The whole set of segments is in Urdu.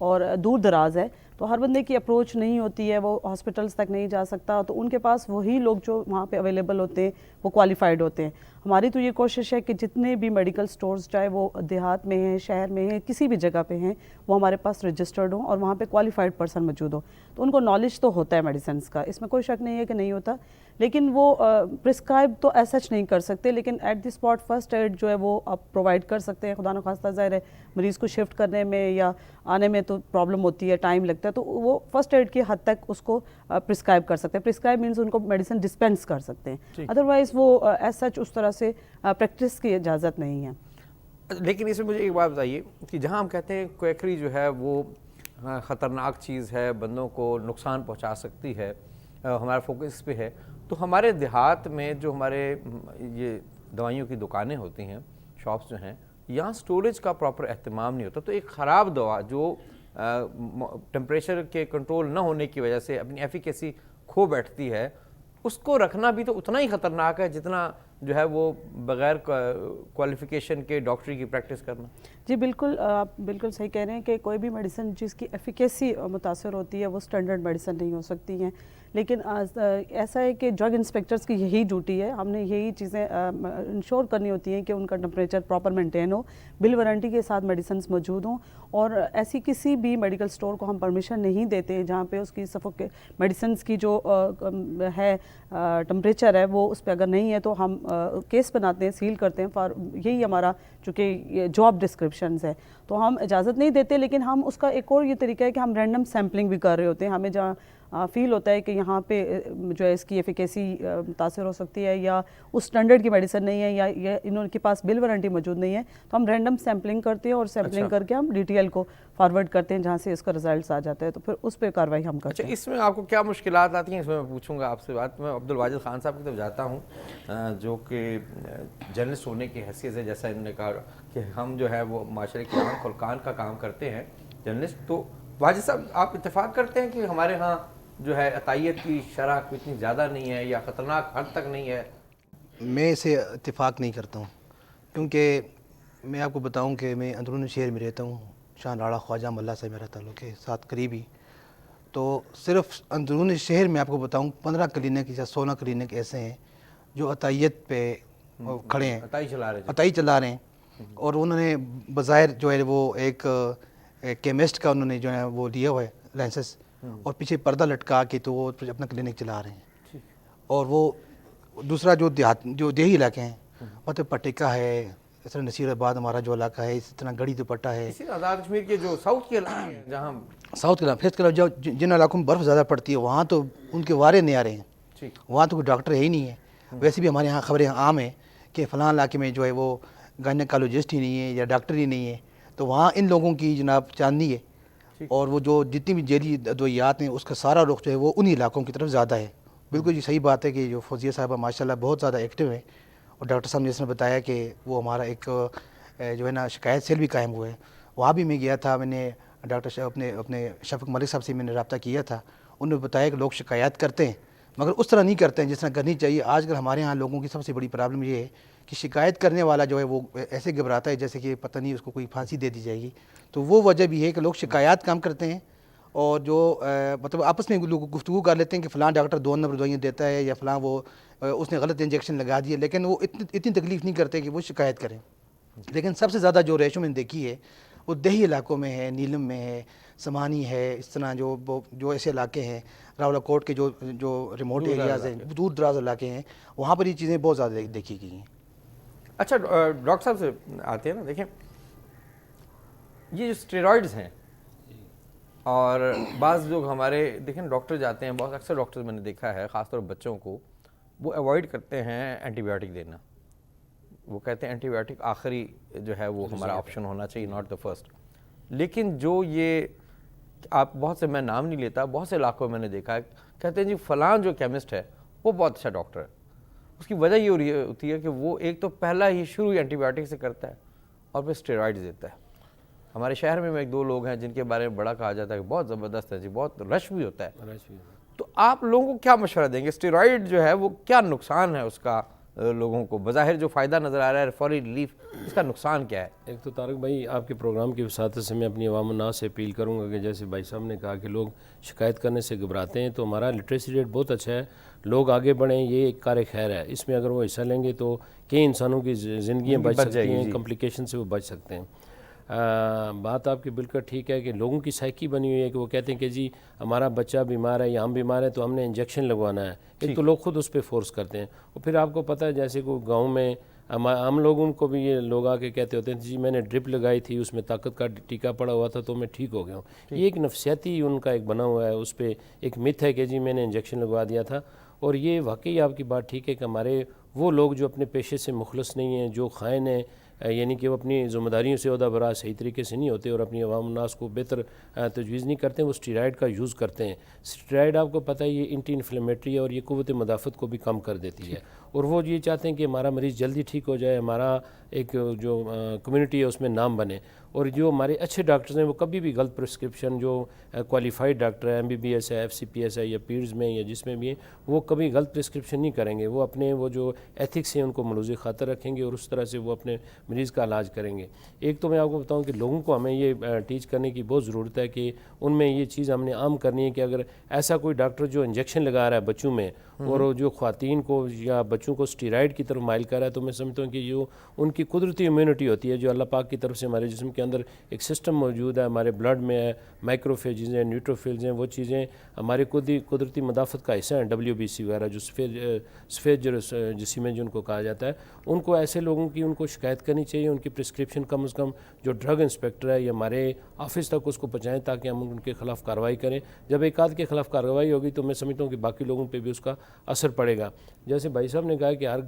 اور دور دراز ہے، تو ہر بندے کی اپروچ نہیں ہوتی ہے، وہ ہاسپٹلس تک نہیں جا سکتا، تو ان کے پاس وہی لوگ جو وہاں پہ اویلیبل ہوتے ہیں وہ کوالیفائڈ ہوتے ہیں۔ ہماری تو یہ کوشش ہے کہ جتنے بھی میڈیکل سٹورز چاہے وہ دیہات میں ہیں، شہر میں ہیں، کسی بھی جگہ پہ ہیں، وہ ہمارے پاس رجسٹرڈ ہوں اور وہاں پہ کوالیفائڈ پرسن موجود ہوں، تو ان کو نالج تو ہوتا ہے میڈیسنس کا، اس میں کوئی شک نہیں ہے کہ نہیں ہوتا، لیکن وہ پرسکرائب تو ایس سچ نہیں کر سکتے، لیکن at the spot first aid جو ہے وہ آپ پرووائڈ کر سکتے ہیں۔ خدا نخواستہ ظاہر ہے مریض کو شفٹ کرنے میں یا آنے میں تو پرابلم ہوتی ہے، ٹائم لگتا ہے، تو وہ فرسٹ ایڈ کی حد تک اس کو پرسکرائب کر سکتے ہیں۔ پرسکرائب مینس ان کو میڈیسن ڈسپینس کر سکتے ہیں، ادروائز وہ ایز سچ اس طرح سے پریکٹس کی اجازت نہیں ہے۔ لیکن اس میں مجھے ایک بات بتائیے کہ جہاں ہم کہتے ہیں کویکری جو ہے وہ خطرناک چیز ہے، بندوں کو نقصان پہنچا سکتی ہے، ہمارا فوکس اس پہ ہے، تو ہمارے دیہات میں جو ہمارے یہ دوائیوں کی دکانیں ہوتی ہیں، شاپس جو ہیں، یہاں سٹوریج کا پراپر اہتمام نہیں ہوتا، تو ایک خراب دوا جو ٹمپریچر کے کنٹرول نہ ہونے کی وجہ سے اپنی ایفیکیسی کھو بیٹھتی ہے، اس کو رکھنا بھی تو اتنا ہی خطرناک ہے جتنا جو ہے وہ بغیر کوالیفیکیشن کے ڈاکٹری کی پریکٹس کرنا۔ جی بالکل، آپ بالکل صحیح کہہ رہے ہیں کہ کوئی بھی میڈیسن جس کی ایفیکیسی متاثر ہوتی ہے وہ سٹینڈرڈ میڈیسن نہیں ہو سکتی ہیں، لیکن ایسا ہے کہ ڈرگ انسپیکٹرز کی یہی ڈیوٹی ہے، ہم نے یہی چیزیں انشور کرنی ہوتی ہیں کہ ان کا ٹمپریچر پراپر مینٹین ہو، بل وارنٹی کے ساتھ میڈیسنز موجود ہوں، اور ایسی کسی بھی میڈیکل سٹور کو ہم پرمیشن نہیں دیتے ہیں جہاں پہ اس کی میڈیسنز کی جو ہے ٹمپریچر ہے وہ اس پہ اگر نہیں ہے تو ہم کیس بناتے ہیں، سیل کرتے ہیں، یہی ہمارا چونکہ جاب ڈسکرپشنز ہے، تو ہم اجازت نہیں دیتے، لیکن ہم اس کا ایک اور یہ طریقہ ہے کہ ہم رینڈم سیمپلنگ بھی کر رہے ہوتے ہیں، ہمیں جہاں فیل ہوتا ہے کہ یہاں پہ جو ہے اس کی ایفیکیسی متاثر ہو سکتی ہے یا اس سٹینڈرڈ کی میڈیسن نہیں ہے یا انہوں کے پاس بل وارنٹی موجود نہیں ہے، تو ہم رینڈم سیمپلنگ کرتے ہیں اور سیمپلنگ کر کے ہم ڈی ٹی ایل کو فارورڈ کرتے ہیں جہاں سے اس کا رزلٹس آ جاتا ہے، تو پھر اس پہ کارروائی ہم کرتے ہیں۔ اس میں آپ کو کیا مشکلات آتی ہیں، اس میں پوچھوں گا آپ سے بات۔ میں عبدالواجد خان صاحب کی طرف جاتا ہوں جو کہ جرنلسٹ ہونے کی حیثیت سے، جیسا انہوں نے کہا کہ ہم جو ہے وہ معاشرے کی آنکھ اور کان کا کام کرتے ہیں جرنلسٹ، تو واجد صاحب آپ اتفاق کرتے ہیں کہ ہمارے ہاں جو ہے عطائیت کی شرح اتنی زیادہ نہیں ہے یا خطرناک حد تک نہیں ہے؟ میں اسے اتفاق نہیں کرتا ہوں، کیونکہ میں آپ کو بتاؤں کہ میں اندرون شہر میں رہتا ہوں، شاہ لاڑہ خواجہ ملا سے میرا تعلق ہے، ساتھ قریبی، تو صرف اندرون شہر میں آپ کو بتاؤں 15 کلینک یا 16 کلینک ایسے ہیں جو عطائیت پہ کھڑے ہیں، عطائی چلا رہے ہیں، اور انہوں نے بظاہر جو ہے وہ ایک کیمسٹ کا انہوں نے جو ہے وہ لیا ہوا ہے لائسنس، اور پیچھے پردہ لٹکا کے تو وہ اپنا کلینک چلا رہے ہیں۔ اور وہ دوسرا جو دیہی علاقے ہیں، وہاں تو پٹیکا ہے، اس طرح نصیر آباد ہمارا جو علاقہ ہے، اس طرح گڑھی دوپٹہ ہے، اسی آزاد کشمیر کے جو ساؤتھ کے علاقے ہیں جہاں ساؤتھ کے علاقے، فیس کے علاقے جن علاقوں میں برف زیادہ پڑتی ہے وہاں تو ان کے وارے نہیں آ رہے ہیں، وہاں تو کوئی ڈاکٹر ہے ہی نہیں ہے۔ ویسے بھی ہمارے یہاں خبریں عام ہیں کہ فلاں علاقے میں جو ہے وہ گائنیکالوجسٹ ہی نہیں ہے یا ڈاکٹر ہی نہیں ہے، تو وہاں ان لوگوں کی جناب چاندنی ہے، اور وہ جو جتنی بھی جیلی ادویات ہیں اس کا سارا رخ جو ہے وہ انہی علاقوں کی طرف زیادہ ہے۔ بالکل یہ صحیح بات ہے کہ جو فوزیہ صاحبہ ماشاءاللہ بہت زیادہ ایکٹیو ہیں، اور ڈاکٹر صاحب نے اس نے بتایا کہ وہ ہمارا ایک جو ہے نا شکایت سیل بھی قائم ہوا ہے، وہاں بھی میں گیا تھا، میں نے ڈاکٹر صاحب اپنے شفق ملک صاحب سے میں نے رابطہ کیا تھا، انہوں نے بتایا کہ لوگ شکایت کرتے ہیں مگر اس طرح نہیں کرتے ہیں جس طرح کرنی چاہیے۔ آج کل ہمارے ہاں لوگوں کی سب سے بڑی پرابلم یہ ہے کہ شکایت کرنے والا جو ہے وہ ایسے گھبراتا ہے جیسے کہ پتہ نہیں اس کو کوئی پھانسی دے دی جائے گی، تو وہ وجہ بھی ہے کہ لوگ شکایات کم کرتے ہیں، اور جو مطلب آپس میں لوگ گفتگو کر لیتے ہیں کہ فلاں ڈاکٹر 2 نمبر دوائیاں دیتا ہے یا فلاں وہ اس نے غلط انجیکشن لگا دیے، لیکن وہ اتنی تکلیف نہیں کرتے کہ وہ شکایت کریں۔ لیکن سب سے زیادہ جو ریشو میں نے دیکھی ہے وہ دیہی علاقوں میں ہے، نیلم میں ہے، سمانی ہے، اس طرح جو ایسے علاقے ہیں، راولہ کوٹ کے جو ریموٹ ایریاز ہیں، دور دراز علاقے ہیں، وہاں پر یہ چیزیں بہت زیادہ دیکھی گئی ہیں۔ اچھا ڈاکٹر صاحب سے آتے ہیں نا، دیکھیں یہ جو اسٹیرائڈز ہیں، اور بعض لوگ ہمارے دیکھیں ڈاکٹر جاتے ہیں، بہت اکثر ڈاکٹر میں نے دیکھا ہے خاص طور بچوں کو وہ ایوائڈ کرتے ہیں اینٹی بایوٹک دینا، وہ کہتے ہیں اینٹی بایوٹک آخری جو ہے وہ ہمارا آپشن ہونا چاہیے، ناٹ دا فرسٹ۔ لیکن جو یہ آپ بہت سے، میں نام نہیں لیتا، بہت سے علاقوں میں نے دیکھا ہے کہتے ہیں جی فلاں جو کیمسٹ ہے وہ بہت اچھا ڈاکٹر ہے، اس کی وجہ یہ ہوتی ہے کہ وہ ایک تو پہلا ہی شروع اینٹی بایوٹک سے کرتا ہے اور پھر اسٹیرائڈز دیتا ہے۔ ہمارے شہر میں 1-2 لوگ ہیں جن کے بارے میں بڑا کہا جاتا ہے کہ بہت زبردست ہے جی، بہت رش بھی ہوتا ہے، تو آپ لوگوں کو کیا مشورہ دیں گے؟ اسٹیرائڈ جو ہے وہ کیا نقصان ہے اس کا لوگوں کو؟ بظاہر جو فائدہ نظر آ رہا ہے فوری ریلیف، اس کا نقصان کیا ہے؟ ایک تو طارق بھائی آپ کے پروگرام کی وساطت سے میں اپنی عوام الناس سے اپیل کروں گا کہ جیسے بھائی صاحب نے کہا کہ لوگ شکایت کرنے سے گھبراتے ہیں، تو ہمارا لٹریسی ریٹ بہت اچھا ہے، لوگ آگے بڑھیں، یہ ایک کار خیر ہے، اس میں اگر وہ حصہ لیں گے تو کئی انسانوں کی زندگیاں بچ سکتی ہیں، کمپلیکیشن سے وہ بچ سکتے ہیں۔ بات آپ کی بالکل ٹھیک ہے کہ لوگوں کی سائیکی بنی ہوئی ہے کہ وہ کہتے ہیں کہ جی ہمارا بچہ بیمار ہے یا ہم بیمار ہیں تو ہم نے انجیکشن لگوانا ہے، ایک تو لوگ خود اس پہ فورس کرتے ہیں، اور پھر آپ کو پتہ ہے جیسے کوئی گاؤں میں ہم لوگوں کو بھی یہ لوگ آ کے کہتے ہوتے ہیں جی میں نے ڈرپ لگائی تھی، اس میں طاقت کا ٹیکہ پڑا ہوا تھا تو میں ٹھیک ہو گیا ہوں۔ یہ ایک نفسیاتی ان کا ایک بنا ہوا ہے، اس پہ ایک متھ ہے کہ جی میں نے انجیکشن لگوا دیا تھا۔ اور یہ واقعی آپ کی بات ٹھیک ہے کہ ہمارے وہ لوگ جو اپنے پیشے سے مخلص نہیں ہیں، جو خائن ہیں، یعنی کہ وہ اپنی ذمہ داریوں سے عہدہ براہ صحیح طریقے سے نہیں ہوتے اور اپنی عوام الناس کو بہتر تجویز نہیں کرتے ہیں، وہ اسٹیرائڈ کا یوز کرتے ہیں۔ اسٹیرائڈ آپ کو پتہ ہے یہ اینٹی انفلیمیٹری ہے اور یہ قوت مدافعت کو بھی کم کر دیتی ہے، اور وہ یہ چاہتے ہیں کہ ہمارا مریض جلدی ٹھیک ہو جائے، ہمارا ایک جو کمیونٹی ہے اس میں نام بنے۔ اور جو ہمارے اچھے ڈاکٹرز ہیں وہ کبھی بھی غلط پرسکرپشن، جو کوالیفائڈ ڈاکٹر ہے MBBS ہے، FCPS ہے یا پیڈز میں یا جس میں بھی ہیں، وہ کبھی غلط پرسکرپشن نہیں کریں گے، وہ اپنے وہ جو ایتھکس ہیں ان کو ملوث خاطر رکھیں گے اور اس طرح سے وہ اپنے مریض کا علاج کریں گے۔ ایک تو میں آپ کو بتاؤں کہ لوگوں کو ہمیں یہ ٹیچ کرنے کی بہت ضرورت ہے کہ ان میں یہ چیز ہم نے عام کرنی ہے کہ اگر ایسا کوئی ڈاکٹر جو انجیکشن لگا رہا ہے بچوں میں اور جو خواتین کو یا بچوں کو اسٹیرائڈ کی طرف مائل کر رہا ہے، تو میں سمجھتا ہوں کہ جو ان کی قدرتی امیونٹی ہوتی ہے جو اللہ پاک کی طرف سے ہمارے جسم کے اندر ایک سسٹم موجود ہے، ہمارے بلڈ میں ہے، مائکروفیجز ہیں، نیوٹروفلز ہیں، وہ چیزیں ہمارے قدرتی مدافعت کا حصہ ہیں، WBC وغیرہ جو سفید جسم ہے جن کو کہا جاتا ہے، ان کو ایسے لوگوں کی ان کو شکایت کرنی چاہیے، ان کی پرسکرپشن کم از کم جو ڈرگ انسپیکٹر ہے یا ہمارے آفس تک اس کو پہنچائیں تاکہ ہم ان کے خلاف کارروائی کریں۔ جب ایک آدھ کے خلاف کارروائی ہوگی تو میں سمجھتا ہوں کہ باقی لوگوں پہ بھی اس کا اثر پڑے گا۔ جیسے بھائی صاحب نے کہا کہ ہر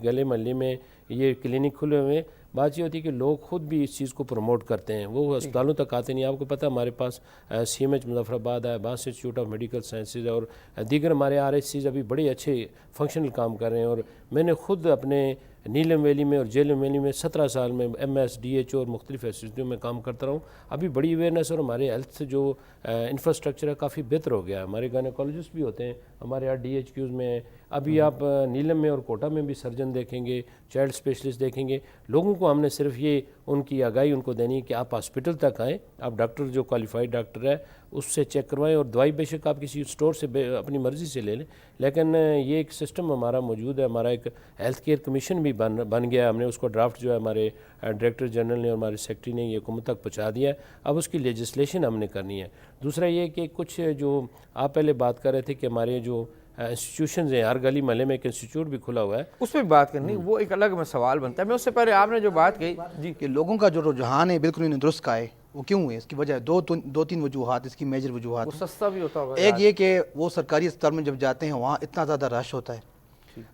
گلے محلے میں یہ کلینک کھلے ہوئے ہیں، بات یہ ہوتی ہے کہ لوگ خود بھی اس چیز کو پروموٹ کرتے ہیں، وہ اسپتالوں تک آتے نہیں۔ آپ کو پتہ ہے ہمارے پاس CMH مظفر آباد ہے، باس انسٹیٹیوٹ آف میڈیکل سائنسز اور دیگر ہمارے RHCs ابھی بڑے اچھے فنکشنل کام کر رہے ہیں، اور میں نے خود اپنے نیلم ویلی میں اور جیلم ویلی میں 17 سال میں MS DHO اور مختلف ایسوسیٹیوں میں کام کرتا رہا ہوں۔ ابھی بڑی اویئرنیس اور ہمارے ہیلتھ جو انفراسٹرکچر ہے کافی بہتر ہو گیا ہے، ہمارے گائنیکالوجسٹ بھی ہوتے ہیں ہمارے یہاں DHQs میں، ابھی آپ نیلم میں اور کوٹا میں بھی سرجن دیکھیں گے، چائلڈ اسپیشلسٹ دیکھیں گے۔ لوگوں کو ہم نے صرف یہ ان کی آگاہی ان کو دینی ہے کہ آپ ہاسپٹل تک آئیں، آپ ڈاکٹر جو کوالیفائڈ ڈاکٹر ہے اس سے چیک کروائیں، اور دوائی بے شک آپ کسی اسٹور سے اپنی مرضی سے لے لیں، لیکن یہ ایک سسٹم ہمارا موجود ہے، ہمارا ایک ہیلتھ کیئر کمیشن بھی بن گیا ہے، ہم نے اس کو ڈرافٹ جو ہے ہمارے ڈائریکٹر جنرل نے اور ہمارے سیکٹری نے یہ حکومت تک پہنچا دیا ہے، اب اس کی لیجسلیشن ہم نے کرنی ہے۔ دوسرا یہ کہ کچھ جو آپ پہلے بات کر رہے تھے کہ ہمارے جو انسٹیٹیوشنز ہیں، ہر گلی محلے میں ایک انسٹیٹیوٹ بھی کھلا ہوا ہے، اس پہ بات کرنی، وہ ایک الگ میں سوال بنتا ہے۔ میں اس سے پہلے آپ نے جو بات کہی جی کہ لوگوں کا جو رجحان ہے بالکل انہیں درست کا ہے، وہ کیوں ہے؟ اس کی وجہ دو تین وجوہات، اس کی میجر وجوہات وہ سستا بھی ہوتا ہوگا۔ ایک یہ کہ وہ سرکاری اسپتال میں جب جاتے ہیں وہاں اتنا زیادہ رش ہوتا ہے،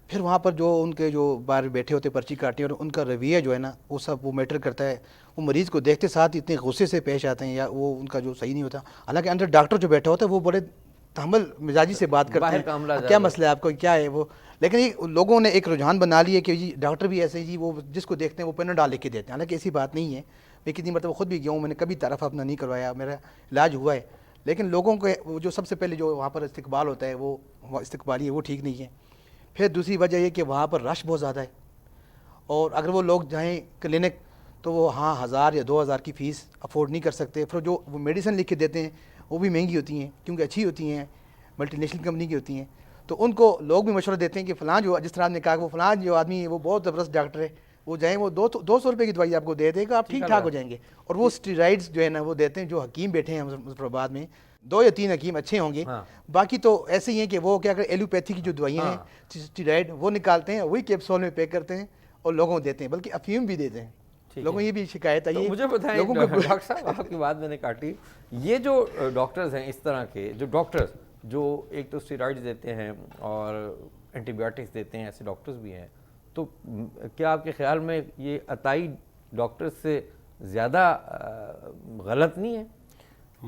پھر وہاں پر جو ان کے جو باہر بیٹھے ہوتے پرچی کاٹتے ہیں اور ان کا رویہ جو ہے نا وہ سب وہ میٹر کرتا ہے، وہ مریض کو دیکھتے ساتھ اتنے غصے سے پیش آتے ہیں یا وہ ان کا جو صحیح نہیں ہوتا، حالانکہ اندر ڈاکٹر جو بیٹھا ہوتا ہے وہ بڑے تحمل مزاجی سے بات کرتے ہیں، کیا مسئلہ ہے آپ کو، کیا ہے وہ، لیکن یہ لوگوں نے ایک رجحان بنا لی ہے کہ جی ڈاکٹر بھی ایسے جی وہ جس کو دیکھتے ہیں وہ پیناڈول لکھ کے دیتے ہیں، حالانکہ ایسی بات نہیں ہے۔ میں کتنی مرتبہ خود بھی گیا ہوں، میں نے کبھی طرف اپنا نہیں کروایا، میرا علاج ہوا ہے، لیکن لوگوں کو جو سب سے پہلے جو وہاں پر استقبال ہوتا ہے وہ استقبالی ہے وہ ٹھیک نہیں ہے۔ پھر دوسری وجہ یہ کہ وہاں پر رش بہت زیادہ ہے، اور اگر وہ لوگ جائیں کلینک تو وہ 1000 یا 2000 کی فیس افورڈ نہیں کر سکتے، پھر جو وہ میڈیسن لکھ کے دیتے ہیں وہ بھی مہنگی ہوتی ہیں کیونکہ اچھی ہوتی ہیں، ملٹی نیشنل کمپنی کی ہوتی ہیں، تو ان کو لوگ بھی مشورہ دیتے ہیں کہ فلاں جو جس طرح آپ نے کہا کہ وہ فلاں جو آدمی ہے وہ بہت زبردست ڈاکٹر ہے، وہ جائیں وہ 200 روپے کی دوائی آپ کو دے دے گا، آپ ٹھیک ٹھاک ہو جائیں گے، اور وہ اسٹیرائڈز جو ہے نا وہ دیتے ہیں، جو حکیم بیٹھے ہیں مظفر آباد میں 2 یا 3 حکیم اچھے ہوں گے، باقی تو ایسے ہی ہیں کہ وہ کیا کریں ایلوپیتھی کی جو دوائیاں ہیں اسٹیرائڈ وہ نکالتے ہیں، وہی کیپسول میں پیک کرتے ہیں اور لوگوں کو دیتے ہیں، بلکہ افیون بھی دیتے ہیں۔ لوگوں یہ بھی شکایت ہے، مجھے بتائیں ڈاکٹر صاحب، آپ کی بات میں نے کاٹی، یہ جو ڈاکٹرز ہیں اس طرح کے جو ڈاکٹرز جو ایک تو اسٹیرائڈز دیتے ہیں اور اینٹی بایوٹکس دیتے ہیں، ایسے ڈاکٹرز بھی ہیں، تو کیا آپ کے خیال میں یہ عطائی ڈاکٹرز سے زیادہ غلط نہیں ہے؟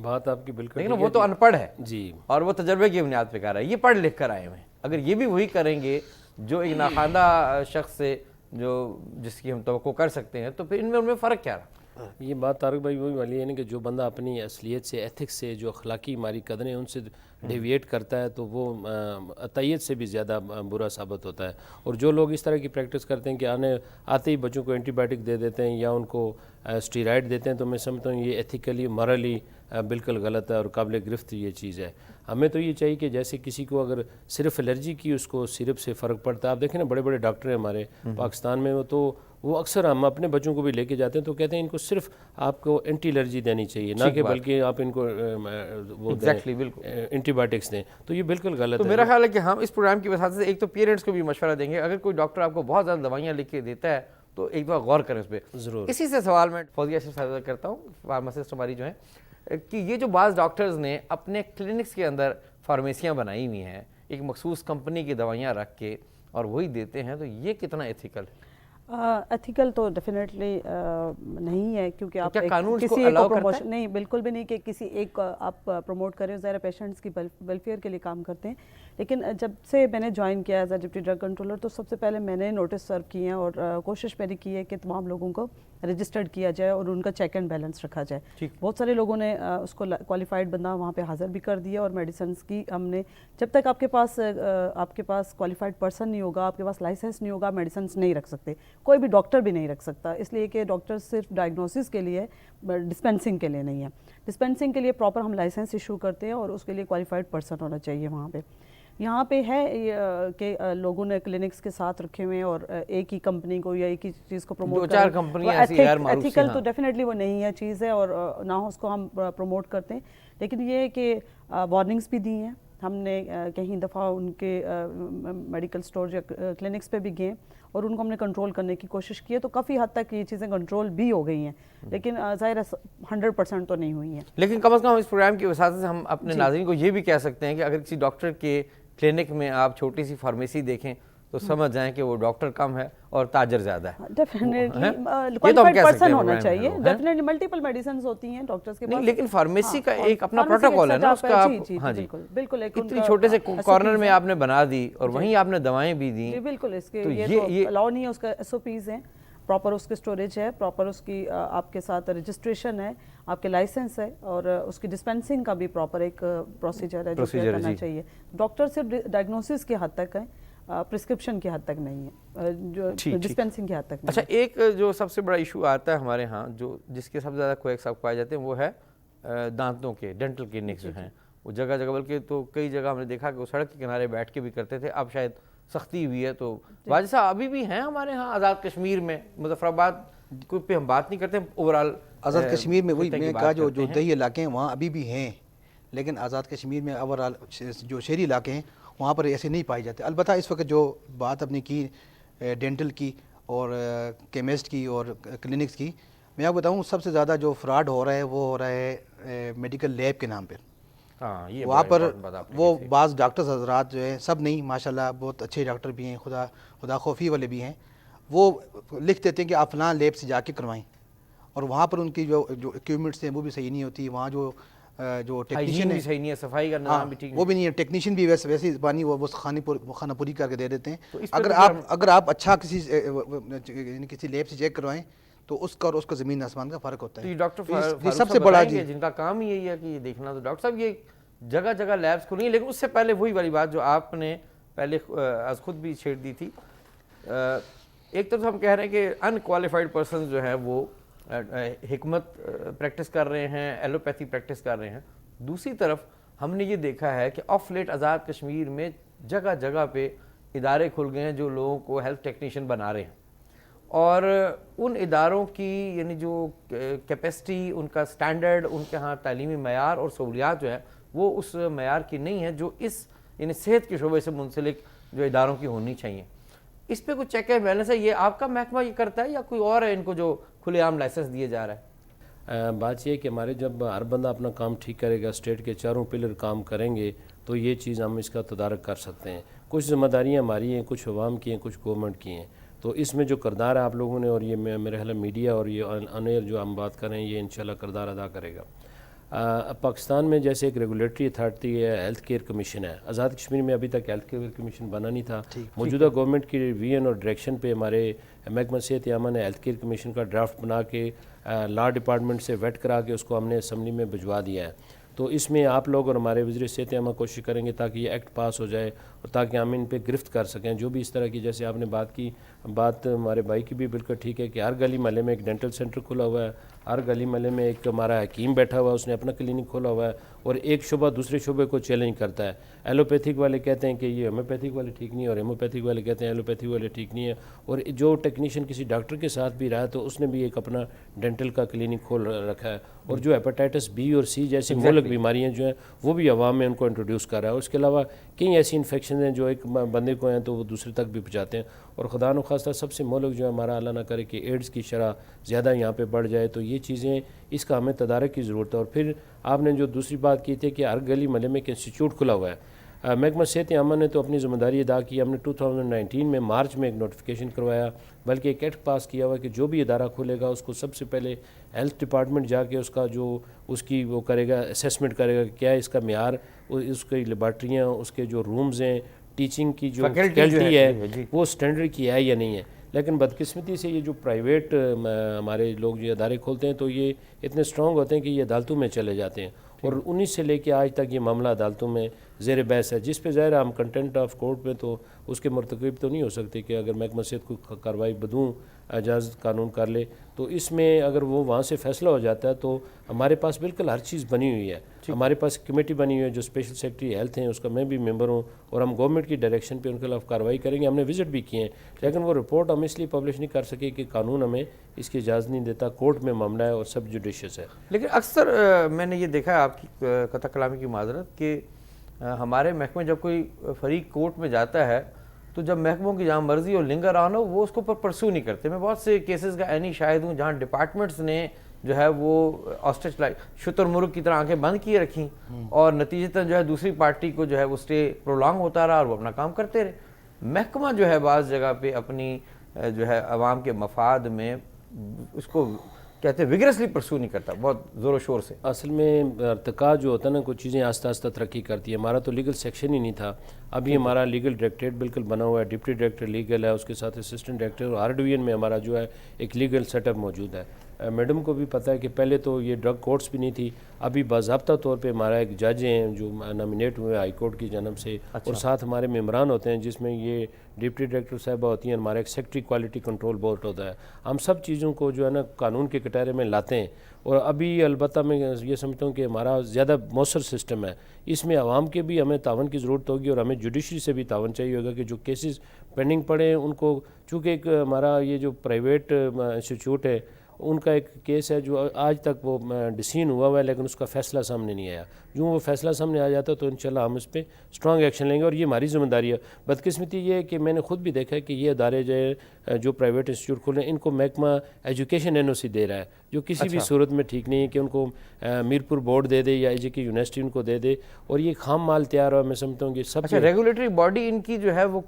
بات آپ کی بالکل، لیکن وہ تو ان پڑھ ہے جی، اور وہ تجربے کی بنیاد پہ کر رہا ہے، یہ پڑھ لکھ کر آئے ہوئے ہیں، اگر یہ بھی وہی کریں گے جو ایک ناخواندہ شخص سے جو جس کی ہم توقع کر سکتے ہیں، تو پھر ان میں فرق کیا رہا؟ یہ بات طارق بھائی وہی والی ہے نا کہ جو بندہ اپنی اصلیت سے، ایتھکس سے، جو اخلاقی ہماری قدریں ہیں ان سے ڈیویٹ کرتا ہے تو وہ عطیت سے بھی زیادہ برا ثابت ہوتا ہے. اور جو لوگ اس طرح کی پریکٹس کرتے ہیں کہ آتے ہی بچوں کو اینٹی بائیوٹک دے دیتے ہیں یا ان کو اسٹیرائڈ دیتے ہیں، تو میں سمجھتا ہوں یہ ایتھیکلی مورلی بالکل غلط ہے اور قابل گرفت یہ چیز ہے. ہمیں تو یہ چاہیے کہ جیسے کسی کو اگر صرف الرجی کی اس کو سیرپ سے فرق پڑتا ہے، آپ دیکھیں نا بڑے بڑے ڈاکٹر ہیں ہمارے پاکستان میں، وہ اکثر ہم اپنے بچوں کو بھی لے کے جاتے ہیں تو کہتے ہیں ان کو صرف آپ کو اینٹی الرجی دینی چاہیے، نہ کہ بلکہ آپ ان کو وہ اینٹی بائیوٹکس دیں. تو یہ بالکل غلط تو ہے. میرا خیال ہے کہ ہم اس پروگرام کی وجہ سے ایک تو پیرنٹس کو بھی مشورہ دیں گے، اگر کوئی ڈاکٹر آپ کو بہت زیادہ دوائیاں لکھ کے دیتا ہے تو ایک بار غور کریں اس پہ ضرور. اسی سے سوال میں فوزیہ اشرف صاحب سے کرتا ہوں، فارماسسٹ ہماری جو ہیں، کہ یہ جو بعض ڈاکٹرز نے اپنے کلینکس کے اندر فارمیسیاں بنائی ہوئی ہیں ایک مخصوص کمپنی کی دوائیاں رکھ کے اور وہی دیتے ہیں، تو یہ کتنا ایتھیکل ہے؟ ایتھیکل تو ڈیفینیٹلی نہیں ہے، کیونکہ آپ قانون کسی ایک کو پروموشن نہیں، بالکل بھی نہیں کہ کسی ایک آپ پروموٹ کریں. ظاہر پیشنٹس کی ویلفیئر کے لیے کام کرتے ہیں. لیکن جب سے میں نے جوائن کیا as a deputy drug controller تو سب سے پہلے میں نے نوٹس سرو کیے ہیں اور کوشش میری کی ہے کہ تمام لوگوں کو رجسٹرڈ کیا جائے اور ان کا چیک اینڈ بیلنس رکھا جائے. بہت سارے لوگوں نے اس کو کوالیفائڈ بندہ وہاں پہ حاضر بھی کر دیا، اور میڈیسنس کی ہم نے جب تک آپ کے پاس کوالیفائڈ پرسن نہیں ہوگا، آپ کے پاس لائسنس نہیں ہوگا، میڈیسنس نہیں رکھ سکتے. کوئی بھی ڈاکٹر بھی نہیں رکھ سکتا، اس لیے کہ ڈاکٹر صرف ڈائگنوسس کے لیے، ڈسپینسنگ کے لیے نہیں ہے. ڈسپینسنگ کے لیے پراپر ہم لائسنس ایشو کرتے ہیں اور اس کے لیے کوالیفائڈ پرسن ہونا چاہیے وہاں پہ. یہاں پہ ہے کہ لوگوں نے کلینکس کے ساتھ رکھے ہوئے ہیں اور ایک ہی کمپنی کو یا ایک ہی چیز کو پروموٹ دو چار کمپنیاں ایسی غیر معروف سی. ایتھیکل تو ڈیفینیٹلی وہ نہیں ہے چیز ہے اور نہ اس کو ہم پروموٹ کرتے ہیں. لیکن یہ ہے کہ وارننگس بھی دی ہیں ہم نے، کہیں دفعہ ان کے میڈیکل سٹور یا کلینکس پہ بھی گئے اور ان کو ہم نے کنٹرول کرنے کی کوشش کی ہے. تو کافی حد تک یہ چیزیں کنٹرول بھی ہو گئی ہیں، لیکن ظاہر ہے 100% تو نہیں ہوئی ہیں. لیکن کم از کم اس پروگرام کی وجہ سے ہم اپنے ناظرین کو یہ بھی کہہ سکتے ہیں کہ اگر کسی ڈاکٹر کے کلینک میں آپ چھوٹی سی فارمیسی دیکھیں تو سمجھ جائیں کہ وہ ڈاکٹر کم ہے اور تاجر زیادہ ہے. ڈیفینیٹلی کوالیفائڈ پرسن ہونا چاہیے. ڈیفینیٹلی ملٹیپل میڈیسنز ہوتی ہیں ڈاکٹرز کے پاس، لیکن فارمیسی کا ایک اپنا پروٹوکول ہے نا اس کا. ہاں جی بالکل اتنی چھوٹے سے کارنر میں آپ نے بنا دی اور وہیں آپ نے دوائیں بھی دیں. بالکل اس کے یہ الاؤ نہیں ہے. اس کا SOPs ہیں، پراپر اس کی اسٹوریج ہے، پراپر اس کی آپ کے ساتھ رجسٹریشن ہے، آپ کے لائسنس ہے، اور اس کی ڈسپینسنگ کا بھی پراپر ایک پروسیجر ہے جو کرنا چاہیے. ڈاکٹر صرف ڈائگنوسس کے حد تک ہے، پرسکرپشن کی حد تک نہیں ہے، جو ڈسپینسنگ کی حد تک نہیں. اچھا، ایک جو سب سے بڑا ایشو آتا ہے ہمارے ہاں جس کے سب سے زیادہ کویک صاحب پائے جاتے ہیں وہ ہے دانتوں کے ڈینٹل کلینکس جو ہیں. وہ جگہ جگہ بلکہ تو کئی جگہ ہم نے دیکھا کہ وہ سڑک کے کنارے بیٹھ کے بھی کرتے تھے. اب شاید سختی ہوئی ہے. تو واجد صاحب ابھی بھی ہیں ہمارے ہاں آزاد کشمیر میں، مظفر آباد کو پہ ہم بات نہیں کرتے، اوورآل آزاد کشمیر میں وہی میں نے کہا جو دیہی علاقے ہیں وہاں ابھی بھی ہیں، لیکن آزاد کشمیر میں اوورآل جو شہری علاقے ہیں وہاں پر ایسے نہیں پائے جاتے. البتہ اس وقت جو بات اپنی کی ڈینٹل کی اور کیمسٹ کی اور کلینکس کی، میں آپ بتاؤں سب سے زیادہ جو فراڈ ہو رہا ہے وہ ہو رہا ہے میڈیکل لیب کے نام پہ. وہاں پر وہ بعض ڈاکٹرز حضرات جو ہیں، سب نہیں ماشاءاللہ بہت اچھے ڈاکٹر بھی ہیں، خدا خوفی والے بھی ہیں، وہ لکھ دیتے ہیں کہ آپ فلاں لیب سے جا کے کروائیں، اور وہاں پر ان کی جو اکوپمنٹس ہیں وہ بھی صحیح نہیں ہوتی. وہاں جو ٹیکنیشین ہے صحیح نہیں ہے، صفائی کا نظام بھی ٹھیک وہ بھی نہیں ہے. ٹیکنیشین بھی ویسے زبانی وہ خانہ پوری کر کے دے دیتے ہیں. اگر آپ اچھا کسی لیب سے چیک کروائیں تو اس کا اور اس کا زمین آسمان کا فرق ہوتا ہے. ڈاکٹر سب سے بڑا جن کا کام ہی یہی ہے کہ یہ دیکھنا. تو ڈاکٹر صاحب یہ جگہ جگہ لیبس کھلی ہیں، لیکن اس سے پہلے وہی والی بات جو آپ نے پہلے از خود بھی چھیڑ دی تھی. ایک طرف ہم کہہ رہے ہیں کہ ان کوالیفائڈ پرسنز جو ہیں وہ حکمت پریکٹس کر رہے ہیں، ایلوپیتھی پریکٹس کر رہے ہیں. دوسری طرف ہم نے یہ دیکھا ہے کہ آف لیٹ آزاد کشمیر میں جگہ جگہ پہ ادارے کھل گئے ہیں جو لوگوں کو ہیلتھ ٹیکنیشین بنا رہے ہیں، اور ان اداروں کی یعنی جو کیپیسٹی، ان کا سٹینڈرڈ، ان کے ہاں تعلیمی معیار اور سہولیات جو ہے وہ اس معیار کی نہیں ہے جو اس یعنی صحت کے شعبے سے منسلک جو اداروں کی ہونی چاہیے. اس پہ کچھ چیک اینڈ بیلنس ہے؟ یہ آپ کا محکمہ یہ کرتا ہے یا کوئی اور ہے ان کو جو کھلے عام لائسنس دیے جا رہا ہے؟ بات یہ ہے کہ ہمارے جب ہر بندہ اپنا کام ٹھیک کرے گا، اسٹیٹ کے چاروں پلر کام کریں گے تو یہ چیز ہم اس کا تدارک کر سکتے ہیں. کچھ ذمہ داریاں ہماری ہیں، کچھ عوام کی ہیں، کچھ گورنمنٹ کی ہیں. تو اس میں جو کردار ہے آپ لوگوں نے، اور یہ میرے خیال میڈیا اور یہ آن ایئر جو ہم بات کر رہے ہیں، یہ انشاءاللہ کردار ادا کرے گا. پاکستان میں جیسے ایک ریگولیٹری اتھارٹی ہے، ہیلتھ کیئر کمیشن ہے، آزاد کشمیر میں ابھی تک ہیلتھ کیئر کمیشن بنا نہیں تھا. موجودہ گورنمنٹ کی ویژن اور ڈائریکشن پہ ہمارے محکمہ صحت عامہ نے ہیلتھ کیئر کمیشن کا ڈرافٹ بنا کے لا ڈپارٹمنٹ سے ویٹ کرا کے اس کو ہم نے اسمبلی میں بھجوا دیا ہے. تو اس میں آپ لوگ اور ہمارے وزیر صحت عامہ کوشش کریں گے تاکہ یہ ایکٹ پاس ہو جائے اور تاکہ ہم ان پہ گرفت کر سکیں. جو بھی اس طرح کی جیسے آپ نے بات کی، بات ہمارے بھائی کی بھی بالکل ٹھیک ہے کہ ہر گلی محلے میں ایک ڈینٹل سینٹر کھلا ہوا ہے، ہر گلی محلے میں ایک ہمارا حکیم بیٹھا ہوا ہے، اس نے اپنا کلینک کھولا ہوا ہے اور ایک شعبہ دوسرے شعبے کو چیلنج کرتا ہے. ایلوپیتھک والے کہتے ہیں کہ یہ ہومیوپیتھک والے ٹھیک نہیں ہے، اور ہیموپیتھک والے کہتے ہیں ایلوپیتھک والے ٹھیک نہیں ہے. اور جو ٹیکنیشین کسی ڈاکٹر کے ساتھ بھی رہا ہے تو اس نے بھی ایک اپنا ڈینٹل کا کلینک کھول رکھا ہے. اور جو ہیپاٹائٹس بی اور سی جیسی مہلک بیماریاں جو ہیں وہ بھی عوام میں ان کو انٹروڈیوس کر رہا ہے. اس کے علاوہ کئی ایسی انفیکشن ہیں جو ایک بندے کو ہیں تو وہ دوسرے تک بھی پہنچاتے ہیں. اور خدا نخواستہ سب سے مہلک جو ہے ہمارا اللہ نہ کرے کہ ایڈز کی شرح زیادہ یہاں پہ بڑھ جائے. تو یہ چیزیں اس کا ہمیں تدارک کی ضرورت ہے. اور پھر آپ نے جو دوسری بات کی تھی کہ ہر گلی محلے میں ایک انسٹیٹیوٹ کھلا ہوا ہے. محکمہ صحت عامہ نے تو اپنی ذمہ داری ادا کی. ہم نے 2019 میں مارچ میں ایک نوٹیفیکیشن کروایا، بلکہ ایک ایکٹ پاس کیا ہوا کہ جو بھی ادارہ کھولے گا اس کو سب سے پہلے ہیلتھ ڈپارٹمنٹ جا کے اس کا جو اس کی وہ کرے گا، اسیسمنٹ کرے گا کہ کیا اس کا معیار، اس کی لیبارٹریاں، اس کے جو رومز ہیں، ٹیچنگ کی جو فیکلٹی ہے وہ سٹینڈرڈ کی ہے یا نہیں ہے. لیکن بدقسمتی سے یہ جو پرائیویٹ ہمارے لوگ جو ادارے کھولتے ہیں تو یہ اتنے سٹرونگ ہوتے ہیں کہ یہ عدالتوں میں چلے جاتے ہیں. اور 19 سے لے کے آج تک یہ معاملہ عدالتوں میں زیر بحث ہے، جس پہ ظاہر ہم کنٹینٹ آف کورٹ میں تو اس کے مرتکب تو نہیں ہو سکتے کہ اگر محکمہ صحت کو کارروائی بدون اجازت قانون کر لے تو اس میں اگر وہ وہاں سے فیصلہ ہو جاتا ہے تو ہمارے پاس بالکل ہر چیز بنی ہوئی ہے. ہمارے پاس کمیٹی بنی ہوئی ہے جو اسپیشل سیکرٹری ہیلتھ ہیں، اس کا میں بھی ممبر ہوں، اور ہم گورنمنٹ کی ڈائریکشن پہ ان کے خلاف کارروائی کریں گے. ہم نے وزٹ بھی کیے ہیں لیکن وہ رپورٹ ہم اس لیے پبلش نہیں کر سکے کہ قانون ہمیں اس کی اجازت نہیں دیتا. کورٹ میں معاملہ ہے اور سب جوڈیشس ہے. لیکن اکثر میں نے یہ دیکھا ہے آپ کی قطع کلامی کی معذرت کہ ہمارے محکمے جب کوئی فریق کورٹ میں جاتا ہے تو جب محکموں کی جہاں مرضی اور لنگر آن ہو وہ اس کو پرسو نہیں کرتے. میں بہت سے کیسز کا عینی شاہد ہوں جہاں ڈپارٹمنٹس نے جو ہے وہ آسٹرچ لائک شتر مرغ کی طرح آنکھیں بند کیے رکھیں اور نتیجتاً جو ہے دوسری پارٹی کو جو ہے وہ اسٹے پرولانگ ہوتا رہا اور وہ اپنا کام کرتے رہے. محکمہ جو ہے بعض جگہ پہ اپنی جو ہے عوام کے مفاد میں اس کو کہتے ہیں وگرسلی پرسو نہیں کرتا بہت زور و شور سے. اصل میں ارتقا جو ہوتا ہے نا کچھ چیزیں آہستہ آہستہ ترقی کرتی ہے. ہمارا تو لیگل سیکشن ہی نہیں تھا، ابھی ہمارا لیگل ڈائریکٹریٹ بالکل بنا ہوا ہے، ڈپٹی ڈائریکٹر لیگل ہے، اس کے ساتھ اسسٹنٹ ڈائریکٹر، اور ہر ڈویژن میں ہمارا جو ہے ایک لیگل سیٹ اپ موجود ہے. میڈم کو بھی پتہ ہے کہ پہلے تو یہ ڈرگ کورٹس بھی نہیں تھی، ابھی باضابطہ طور پہ ہمارا ایک جج ہیں جو نامینیٹ ہوئے ہائی کورٹ کی جانب سے، اور ساتھ ہمارے ممبران ہوتے ہیں جس میں یہ ڈپٹی ڈائریکٹر صاحبہ ہوتی ہیں، ہمارا ایک سیکرٹری کوالٹی کنٹرول بورڈ ہوتا ہے. ہم سب چیزوں کو جو ہے نا قانون کے کٹہرے میں لاتے ہیں. اور ابھی البتہ میں یہ سمجھتا ہوں کہ ہمارا زیادہ مؤثر سسٹم ہے، اس میں عوام کے بھی ہمیں تعاون کی ضرورت ہوگی اور ہمیں جوڈیشری سے بھی تعاون چاہیے ہوگا کہ جو کیسز پینڈنگ پڑے ہیں ان کو، چونکہ ایک ہمارا یہ جو پرائیویٹ انسٹیٹیوٹ ہے ان کا ایک کیس ہے جو آج تک وہ ڈسین ہوا ہے لیکن اس کا فیصلہ سامنے نہیں آیا. جو وہ فیصلہ سامنے آ جاتا ہے تو انشاءاللہ ہم اس پہ اسٹرانگ ایکشن لیں گے اور یہ ہماری ذمہ داری ہے. بدقسمتی یہ ہے کہ میں نے خود بھی دیکھا ہے کہ یہ ادارے جو پرائیویٹ انسٹیٹیوٹ کھولے ہیں ان کو محکمہ ایجوکیشن NOC دے رہا ہے جو کسی بھی صورت میں ٹھیک نہیں ہے کہ ان کو میرپور بورڈ دے دے یا ایجوکیشن یونیورسٹی ان کو دے دے اور یہ خام مال تیار ہوا. میں سمجھتا ہوں کہ سب ریگولیٹری باڈی ان کی جو ہے وہ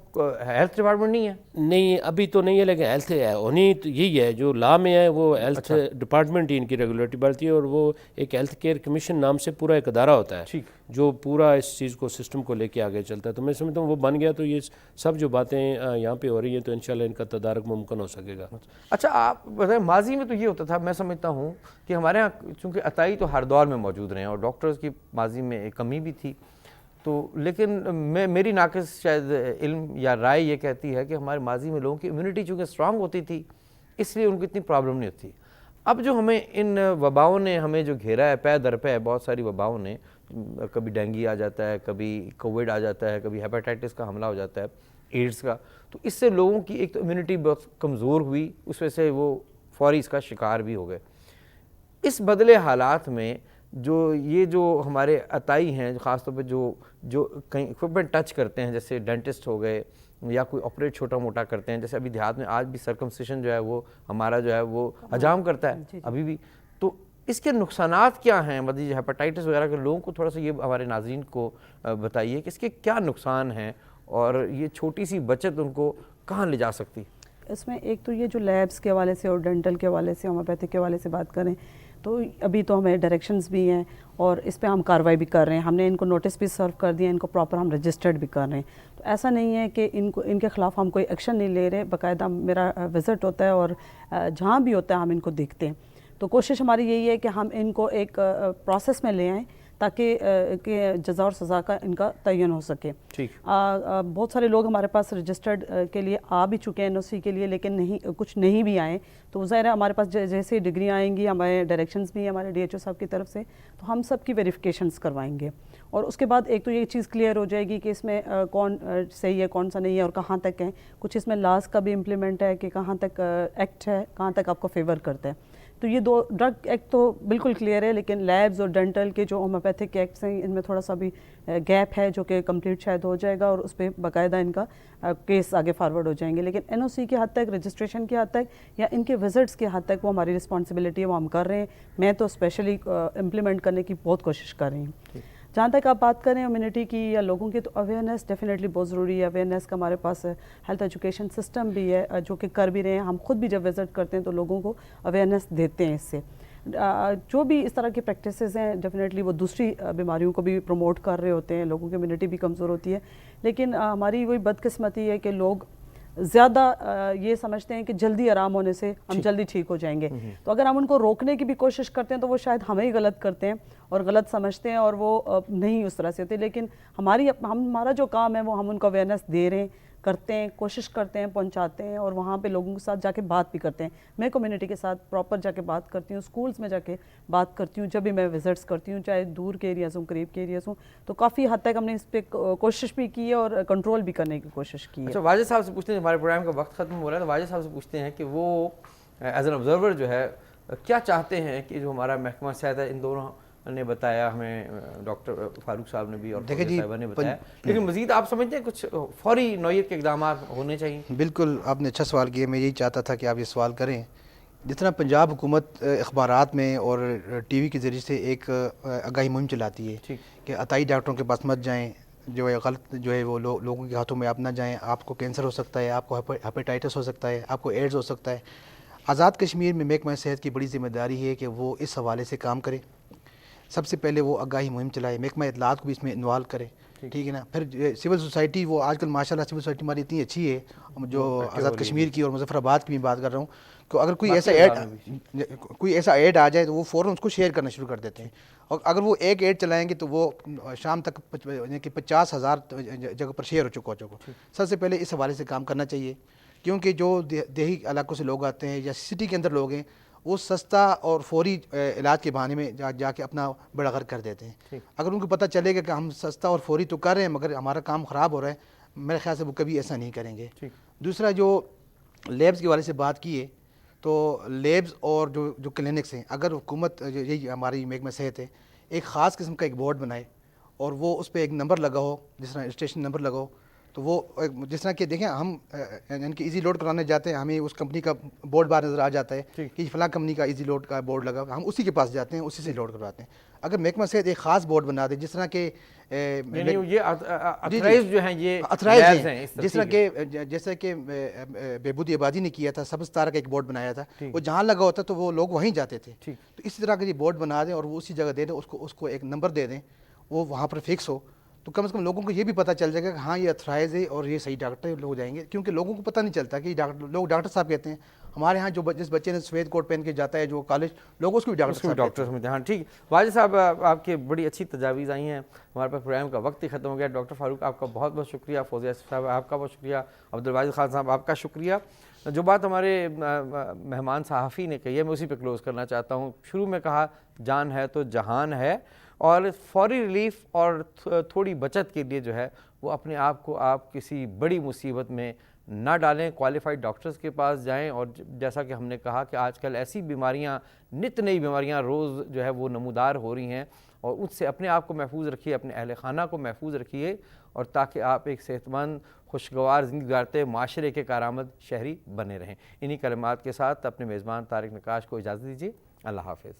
ہیلتھ ڈپارٹمنٹ نہیں ہے. نہیں ابھی تو نہیں ہے لیکن ہیلتھ ہونی تو یہی ہے جو لا میں ہے وہ ہیلتھ ڈپارٹمنٹ ہی ان کی ریگولیٹری بڑھتی ہے اور وہ ایک ہیلتھ کیئر کمیشن نام سے پورا ایک ادارہ ہوتا ہے جو پورا اس چیز کو سسٹم کو لے کے آگے چلتا ہے. تو میں سمجھتا ہوں وہ بن گیا تو یہ سب جو باتیں یہاں پہ ہو رہی ہیں تو انشاءاللہ ان کا تدارک ممکن ہو سکے گا. اچھا آپ بتائیں ماضی میں تو یہ ہوتا تھا، میں سمجھتا ہوں کہ ہمارے ہاں چونکہ عطائی تو ہر دور میں موجود رہے ہیں اور ڈاکٹرز کی ماضی میں ایک کمی بھی تھی تو، لیکن میری ناقص شاید علم یا رائے یہ کہتی ہے کہ ہمارے ماضی میں لوگوں کی امیونٹی چونکہ اسٹرانگ ہوتی تھی اس لیے ان کو اتنی پرابلم نہیں ہوتی. اب جو ہمیں ان وباؤں نے ہمیں جو گھیرا ہے پے در پے، بہت ساری وباؤں نے، کبھی ڈینگی آ جاتا ہے، کبھی کووڈ آ جاتا ہے، کبھی ہیپاٹائٹس کا حملہ ہو جاتا ہے، ایڈز کا، تو اس سے لوگوں کی ایک تو امیونٹی بہت کمزور ہوئی، اس وجہ سے وہ فوری اس کا شکار بھی ہو گئے. اس بدلے حالات میں جو ہمارے عطائی ہیں خاص طور پہ جو کہیں اکوپمنٹ ٹچ کرتے ہیں جیسے ڈینٹسٹ ہو گئے یا کوئی آپریٹ چھوٹا موٹا کرتے ہیں، جیسے ابھی دیہات میں آج بھی سرکمسیشن جو ہے وہ ہمارا جو ہے وہ حجام کرتا ہے ابھی بھی، تو اس کے نقصانات کیا ہیں؟ مطلب ہیپاٹائٹس وغیرہ کے لوگوں کو تھوڑا سا یہ ہمارے ناظرین کو بتائیے کہ اس کے کیا نقصان ہیں اور یہ چھوٹی سی بچت ان کو کہاں لے جا سکتی؟ اس میں ایک تو یہ جو لیبس کے حوالے سے اور ڈینٹل کے حوالے سے ہومیوپیتھک کے حوالے سے بات کریں تو ابھی تو ہمیں ڈائریکشنز بھی ہیں اور اس پہ ہم کارروائی بھی کر رہے ہیں. ہم نے ان کو نوٹس بھی سرو کر دیا, ان کو پراپر ہم رجسٹرڈ بھی کر رہے ہیں. تو ایسا نہیں ہے کہ ان کے خلاف ہم کوئی ایکشن نہیں لے رہے, باقاعدہ میرا وزٹ ہوتا ہے اور جہاں بھی ہوتا ہے ہم ان کو دیکھتے ہیں. تو کوشش ہماری یہی ہے کہ ہم ان کو ایک پروسیس میں لے آئیں تاکہ کہ جزا اور سزا کا ان کا تعین ہو سکے. بہت سارے لوگ ہمارے پاس رجسٹرڈ کے لیے آ بھی چکے ہیں NOC کے لیے, لیکن کچھ نہیں بھی آئے. تو ظاہر ہے ہمارے پاس جیسے ڈگریاں آئیں گی, ہمارے ڈائریکشنز بھی ہیں ہمارے DHO صاحب کی طرف سے, تو ہم سب کی ویریفیکیشنز کروائیں گے. اور اس کے بعد ایک تو یہ چیز کلیئر ہو جائے گی کہ اس میں کون صحیح ہے کون سا نہیں ہے اور کہاں تک ہے. کچھ اس میں لاز کا بھی امپلیمنٹ ہے کہ کہاں تک ایکٹ ہے, کہاں تک آپ کو فیور کرتا ہے. تو یہ 2 ڈرگ ایکٹ تو بالکل کلیئر ہے, لیکن لیبز اور ڈینٹل کے جو ہومیوپیتھک ایکٹس ہیں ان میں تھوڑا سا بھی گیپ ہے جو کہ کمپلیٹ شاید ہو جائے گا اور اس پہ باقاعدہ ان کا کیس آگے فارورڈ ہو جائیں گے. لیکن NOC کی حد تک, رجسٹریشن کی حد تک یا ان کے وزٹس کی حد تک وہ ہماری رسپانسبلٹی ہے, وہ ہم کر رہے ہیں. میں تو اسپیشلی امپلیمنٹ کرنے کی بہت کوشش کر رہی ہوں. جہاں تک آپ بات کریں امیونٹی کی یا لوگوں کی, تو اویئرنیس ڈیفینیٹلی بہت ضروری ہے. اویئرنیس کا ہمارے پاس ہیلتھ ایجوکیشن سسٹم بھی ہے جو کہ کر بھی رہے ہیں. ہم خود بھی جب وزٹ کرتے ہیں تو لوگوں کو اویئرنیس دیتے ہیں. اس سے جو بھی اس طرح کی پریکٹسز ہیں ڈیفینیٹلی وہ دوسری بیماریوں کو بھی پروموٹ کر رہے ہوتے ہیں, لوگوں کی امیونٹی بھی کمزور ہوتی ہے. لیکن ہماری وہی بدقسمتی ہے کہ لوگ زیادہ یہ سمجھتے ہیں کہ جلدی آرام ہونے سے ہم جلدی ٹھیک ہو جائیں گے. تو اگر ہم ان کو روکنے کی بھی کوشش کرتے ہیں تو وہ شاید ہمیں ہی غلط کرتے ہیں اور غلط سمجھتے ہیں اور وہ نہیں اس طرح سے ہوتے. لیکن ہمارا جو کام ہے وہ ہم ان کو اویئرنیس دے رہے ہیں, کرتے ہیں, کوشش کرتے ہیں, پہنچاتے ہیں اور وہاں پہ لوگوں کے ساتھ جا کے بات بھی کرتے ہیں. میں کمیونٹی کے ساتھ پراپر جا کے بات کرتی ہوں, سکولز میں جا کے بات کرتی ہوں جب بھی میں وزٹس کرتی ہوں, چاہے دور کے ایریاز ہوں قریب کے ایریاز ہوں. تو کافی حد تک ہم نے اس پہ کوشش بھی کی ہے اور کنٹرول بھی کرنے کی کوشش کی ہے. اچھا, واجد صاحب سے پوچھتے ہیں, ہمارے پروگرام کا وقت ختم ہو رہا ہے, تو واجد صاحب سے پوچھتے ہیں کہ وہ ایز این آبزرور جو ہے کیا چاہتے ہیں کہ جو ہمارا محکمہ صحت ہے, ان دونوں نے بتایا ہمیں, ڈاکٹر فاروق صاحب نے بھی اور صاحبہ نے بتایا, لیکن مزید آپ سمجھتے ہیں کچھ فوری نوعیت کے اقدامات ہونے چاہیے؟ بالکل, آپ نے اچھا سوال کیا. میں یہی چاہتا تھا کہ آپ یہ سوال کریں. جتنا پنجاب حکومت اخبارات میں اور ٹی وی کے ذریعے سے ایک آگاہی مہم چلاتی ہے کہ عطائی ڈاکٹروں کے پاس مت جائیں, جو ہے غلط جو ہے وہ لوگوں کے ہاتھوں میں آپ نہ جائیں, آپ کو کینسر ہو سکتا ہے, آپ کو ہیپیٹائٹس ہو سکتا ہے, آپ کو ایڈز ہو سکتا ہے. آزاد کشمیر میں محکمہ صحت کی بڑی ذمہ داری ہے کہ وہ اس حوالے سے کام کرے. سب سے پہلے وہ آگاہی مہم چلائے, محکمہ اطلاعات کو بھی اس میں انوالو کرے, ٹھیک ہے نا. پھر سول سوسائٹی, وہ آج کل ماشاء اللہ سول سوسائٹی ہماری اتنی اچھی ہے, جو آزاد کشمیر کی اور مظفر آباد کی بھی بات کر رہا ہوں, کہ اگر کوئی ایسا ایڈ آ جائے تو وہ فوراً اس کو شیئر کرنا شروع کر دیتے ہیں. اور اگر وہ ایک ایڈ چلائیں گے تو وہ شام تک 50,000 جگہ پر شیئر ہو چکا. سب سے پہلے اس حوالے سے کام کرنا چاہیے, کیونکہ جو دیہی علاقوں سے لوگ آتے ہیں یا سٹی کے اندر لوگ ہیں, وہ سستا اور فوری علاج کے بہانے میں جا کے اپنا بڑا گھر کر دیتے ہیں. اگر ان کو پتہ چلے گا کہ ہم سستا اور فوری تو کر رہے ہیں مگر ہمارا کام خراب ہو رہا ہے, میرے خیال سے وہ کبھی ایسا نہیں کریں گے. دوسرا, جو لیبز کے والے سے بات کی ہے, تو لیبز اور جو کلینکس ہیں, اگر حکومت, یہی ہماری محکمہ صحت ہے, ایک خاص قسم کا ایک بورڈ بنائے اور وہ اس پہ ایک نمبر لگا ہو, جس طرح رجسٹریشن نمبر لگا ہو, تو وہ جس طرح کہ دیکھیں ہم ان کی ایزی لوڈ کرانے جاتے ہیں, ہمیں اس کمپنی کا بورڈ باہر نظر آ جاتا ہے کہ فلاں کمپنی کا ایزی لوڈ کا بورڈ لگا, ہم اسی کے پاس جاتے ہیں, اسی سے لوڈ کرواتے ہیں. اگر محکمہ صحت ایک خاص بورڈ بنا دے, جس طرح کہ یہ اتھرائزڈ جو ہیں, یہ اتھرائزڈ ہیں, جیسا کہ بہبودی آبادی نے کیا تھا, سبز تارہ کا ایک بورڈ بنایا تھا, وہ جہاں لگا ہوتا تو وہ لوگ وہیں جاتے تھے. تو اسی طرح کا یہ بورڈ بنا دیں اور وہ اسی جگہ دے دیں, اس کو ایک نمبر دے دیں, وہ وہاں پر فکس ہو, تو کم از کم لوگوں کو یہ بھی پتہ چل جائے گا کہ ہاں یہ اتھرائز ہے اور یہ صحیح ڈاکٹر ہو جائیں گے. کیونکہ لوگوں کو پتہ نہیں چلتا کہ لوگ ڈاکٹر صاحب کہتے ہیں. ہمارے ہاں جس بچے نے سفید کوٹ پہن کے جاتا ہے جو کالج, لوگ اس کو بھی ڈاکٹر سمجھتے ہیں. ہاں ٹھیک, واجد صاحب آپ کی بڑی اچھی تجاویز آئی ہیں. ہمارے پاس پروگرام کا وقت ہی ختم ہو گیا. ڈاکٹر فاروق آپ کا بہت بہت شکریہ, فوزیہ صاحب آپ کا بہت شکریہ, عبدالواجد خان صاحب آپ کا شکریہ. جو بات ہمارے مہمان صحافی نے کہی ہے, میں اسی پہ کلوز کرنا چاہتا ہوں. شروع میں کہا جان ہے تو جہان ہے, اور فوری ریلیف اور تھوڑی بچت کے لیے جو ہے وہ اپنے آپ کو آپ کسی بڑی مصیبت میں نہ ڈالیں, کوالیفائڈ ڈاکٹرز کے پاس جائیں. اور جیسا کہ ہم نے کہا کہ آج کل ایسی بیماریاں, نت نئی بیماریاں روز جو ہے وہ نمودار ہو رہی ہیں, اور ان سے اپنے آپ کو محفوظ رکھیے, اپنے اہل خانہ کو محفوظ رکھیے, اور تاکہ آپ ایک صحت مند خوشگوار زندگی گزارتے معاشرے کے کارآمد شہری بنے رہیں. انہی کلمات کے ساتھ اپنے میزبان طارق نقاش کو اجازت دیجیے. اللہ حافظ.